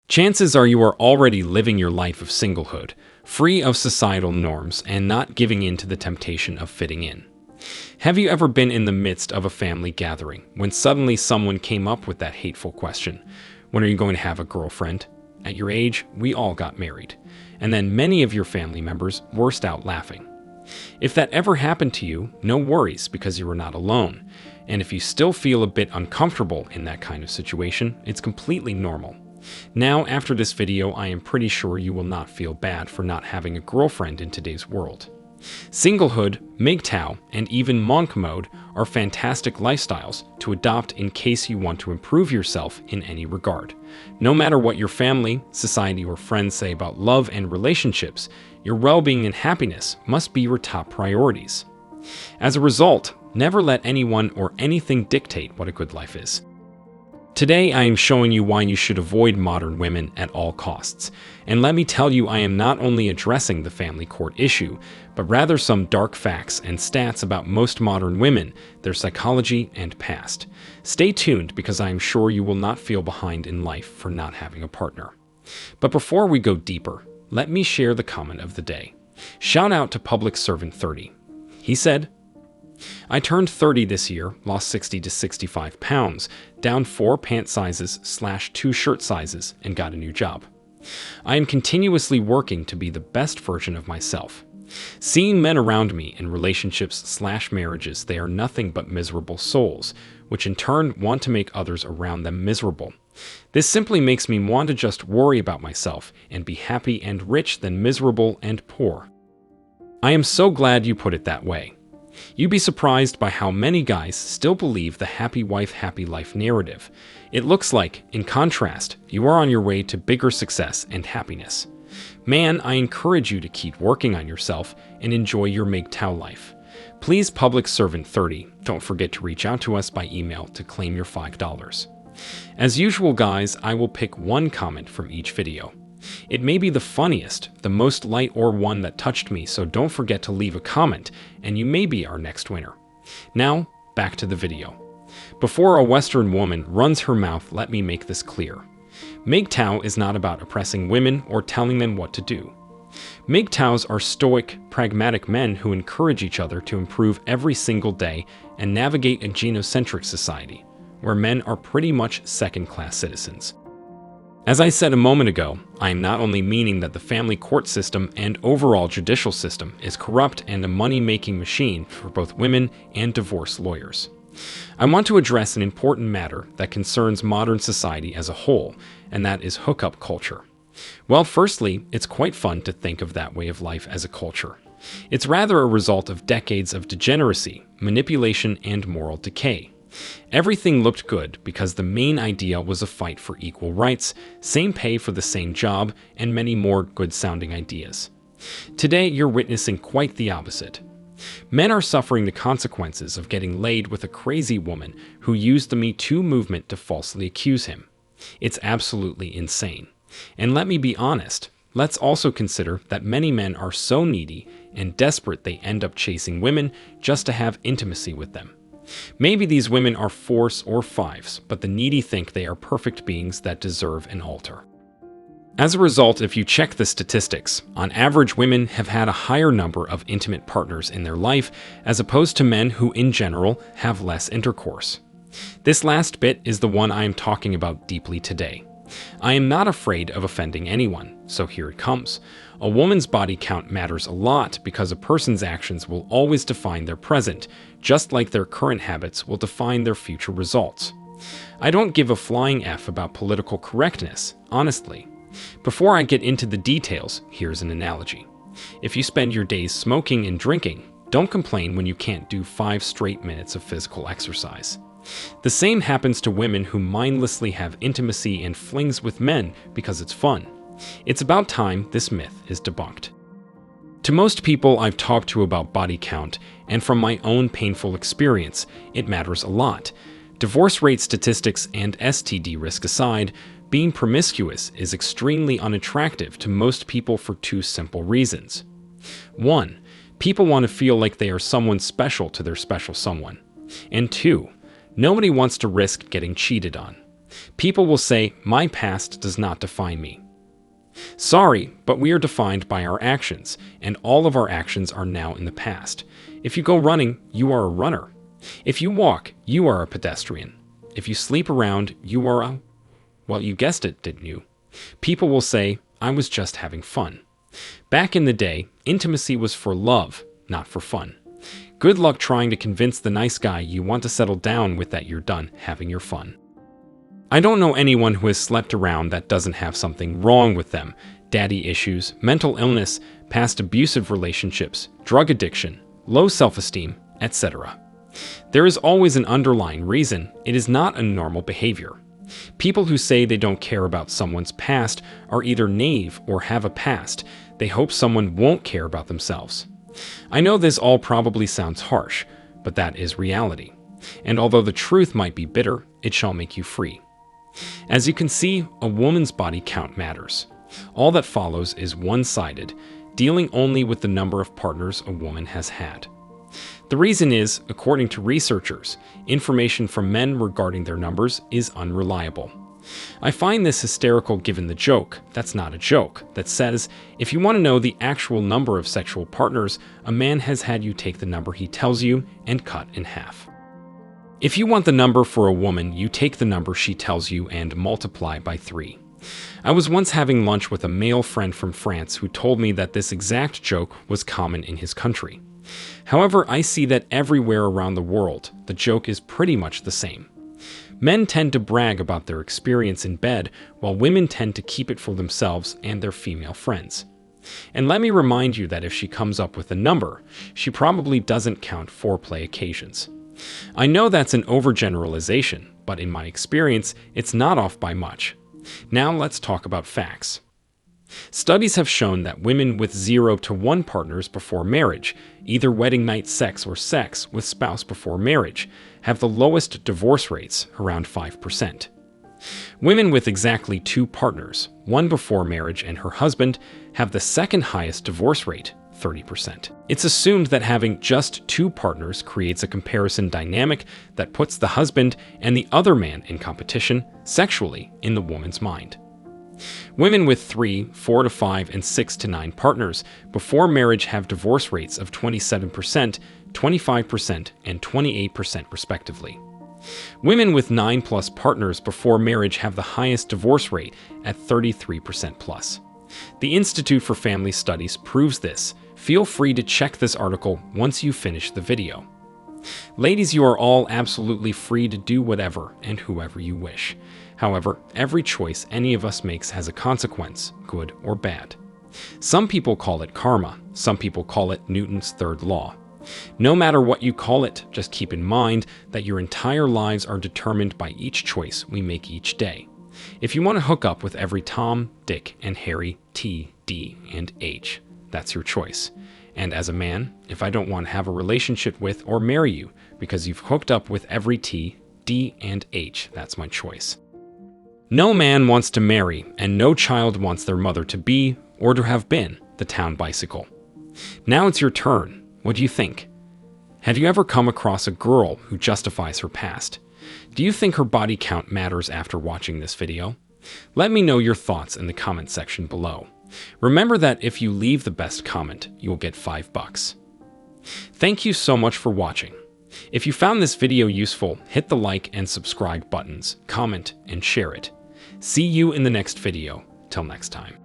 Chances are you are already living your life of singlehood, free of societal norms and not giving in to the temptation of fitting in. Have you ever been in the midst of a family gathering when suddenly someone came up with that hateful question, when are you going to have a girlfriend? At your age, we all got married, and then many of your family members burst out laughing. If that ever happened to you, no worries because you are not alone, and if you still feel a bit uncomfortable in that kind of situation, it's completely normal. Now, after this video, I am pretty sure you will not feel bad for not having a girlfriend in today's world. Singlehood, mgtow, and even monk mode are fantastic lifestyles to adopt in case you want to improve yourself in any regard. No matter what your family, society, or friends say about love and relationships, your well-being and happiness must be your top priorities. As a result, never let anyone or anything dictate what a good life is. Today, I am showing you why you should avoid modern women at all costs. And let me tell you, I am not only addressing the family court issue, but rather some dark facts and stats about most modern women, their psychology, and past. Stay tuned because I am sure you will not feel behind in life for not having a partner. But before we go deeper, let me share the comment of the day. Shout out to Public Servant 30. He said, I turned 30 this year, lost 60 to 65 pounds, down 4 pant sizes / 2 shirt sizes, and got a new job. I am continuously working to be the best version of myself. Seeing men around me in relationships / marriages, they are nothing but miserable souls, which in turn want to make others around them miserable. This simply makes me want to just worry about myself and be happy and rich than miserable and poor. I am so glad you put it that way. You'd be surprised by how many guys still believe the happy wife, happy life narrative. It looks like, in contrast, you are on your way to bigger success and happiness. Man, I encourage you to keep working on yourself and enjoy your mgtow life. Please, Public Servant 30, don't forget to reach out to us by email to claim your $5. As usual, guys, I will pick one comment from each video. It may be the funniest, the most light, or one that touched me, so don't forget to leave a comment, and you may be our next winner. Now, back to the video. Before a Western woman runs her mouth, let me make this clear. Mgtow is not about oppressing women or telling them what to do. Mgtows are stoic, pragmatic men who encourage each other to improve every single day and navigate a genocentric society, where men are pretty much second-class citizens. As I said a moment ago, I am not only meaning that the family court system and overall judicial system is corrupt and a money-making machine for both women and divorce lawyers. I want to address an important matter that concerns modern society as a whole, and that is hookup culture. Well, firstly, it's quite fun to think of that way of life as a culture. It's rather a result of decades of degeneracy, manipulation, and moral decay. Everything looked good because the main idea was a fight for equal rights, same pay for the same job, and many more good-sounding ideas. Today, you're witnessing quite the opposite. Men are suffering the consequences of getting laid with a crazy woman who used the Me Too movement to falsely accuse him. It's absolutely insane. And let me be honest, let's also consider that many men are so needy and desperate they end up chasing women just to have intimacy with them. Maybe these women are 4s or 5s, but the needy think they are perfect beings that deserve an altar. As a result, if you check the statistics, on average women have had a higher number of intimate partners in their life as opposed to men who in general have less intercourse. This last bit is the one I am talking about deeply today. I am not afraid of offending anyone, so here it comes. A woman's body count matters a lot because a person's actions will always define their present, just like their current habits will define their future results. I don't give a flying F about political correctness, honestly. Before I get into the details, here's an analogy. If you spend your days smoking and drinking, don't complain when you can't do 5 straight minutes of physical exercise. The same happens to women who mindlessly have intimacy and flings with men because it's fun. It's about time this myth is debunked. To most people I've talked to about body count, and from my own painful experience, it matters a lot. Divorce rate statistics and STD risk aside, being promiscuous is extremely unattractive to most people for 2 simple reasons. 1. People want to feel like they are someone special to their special someone. And 2. Nobody wants to risk getting cheated on. People will say, "My past does not define me." Sorry, but we are defined by our actions, and all of our actions are now in the past. If you go running, you are a runner. If you walk, you are a pedestrian. If you sleep around, you are a... Well, you guessed it, didn't you? People will say, "I was just having fun." Back in the day, intimacy was for love, not for fun. Good luck trying to convince the nice guy you want to settle down with that you're done having your fun. I don't know anyone who has slept around that doesn't have something wrong with them. Daddy issues, mental illness, past abusive relationships, drug addiction, low self-esteem, etc. There is always an underlying reason. It is not a normal behavior. People who say they don't care about someone's past are either naive or have a past. They hope someone won't care about themselves. I know this all probably sounds harsh, but that is reality. And although the truth might be bitter, it shall make you free. As you can see, a woman's body count matters. All that follows is one-sided, dealing only with the number of partners a woman has had. The reason is, according to researchers, information from men regarding their numbers is unreliable. I find this hysterical given the joke, that's not a joke, that says, if you want to know the actual number of sexual partners, a man has had you take the number he tells you and cut in half. If you want the number for a woman, you take the number she tells you and multiply by 3. I was once having lunch with a male friend from France who told me that this exact joke was common in his country. However, I see that everywhere around the world, the joke is pretty much the same. Men tend to brag about their experience in bed, while women tend to keep it for themselves and their female friends. And let me remind you that if she comes up with a number, she probably doesn't count foreplay occasions. I know that's an overgeneralization, but in my experience, it's not off by much. Now let's talk about facts. Studies have shown that women with 0 to 1 partners before marriage, either wedding night sex or sex with spouse before marriage, have the lowest divorce rates, around 5%. Women with exactly 2 partners, one before marriage and her husband, have the second highest divorce rate, 30%. It's assumed that having just 2 partners creates a comparison dynamic that puts the husband and the other man in competition sexually in the woman's mind. Women with 3, 4 to 5, and 6 to 9 partners before marriage have divorce rates of 27%, 25%, and 28% respectively. Women with 9+ partners before marriage have the highest divorce rate at 33%+. The Institute for Family Studies proves this. Feel free to check this article once you finish the video. Ladies, you are all absolutely free to do whatever and whoever you wish. However, every choice any of us makes has a consequence, good or bad. Some people call it karma, some people call it Newton's third law. No matter what you call it, just keep in mind that your entire lives are determined by each choice we make each day. If you want to hook up with every Tom, Dick, and Harry, T, D, and H, that's your choice. And as a man, if I don't want to have a relationship with or marry you because you've hooked up with every T, D, and H, that's my choice. No man wants to marry, and no child wants their mother to be, or to have been, the town bicycle. Now it's your turn. What do you think? Have you ever come across a girl who justifies her past? Do you think her body count matters after watching this video? Let me know your thoughts in the comment section below. Remember that if you leave the best comment, you will get $5. Thank you so much for watching. If you found this video useful, hit the like and subscribe buttons, comment, and share it. See you in the next video. Till next time.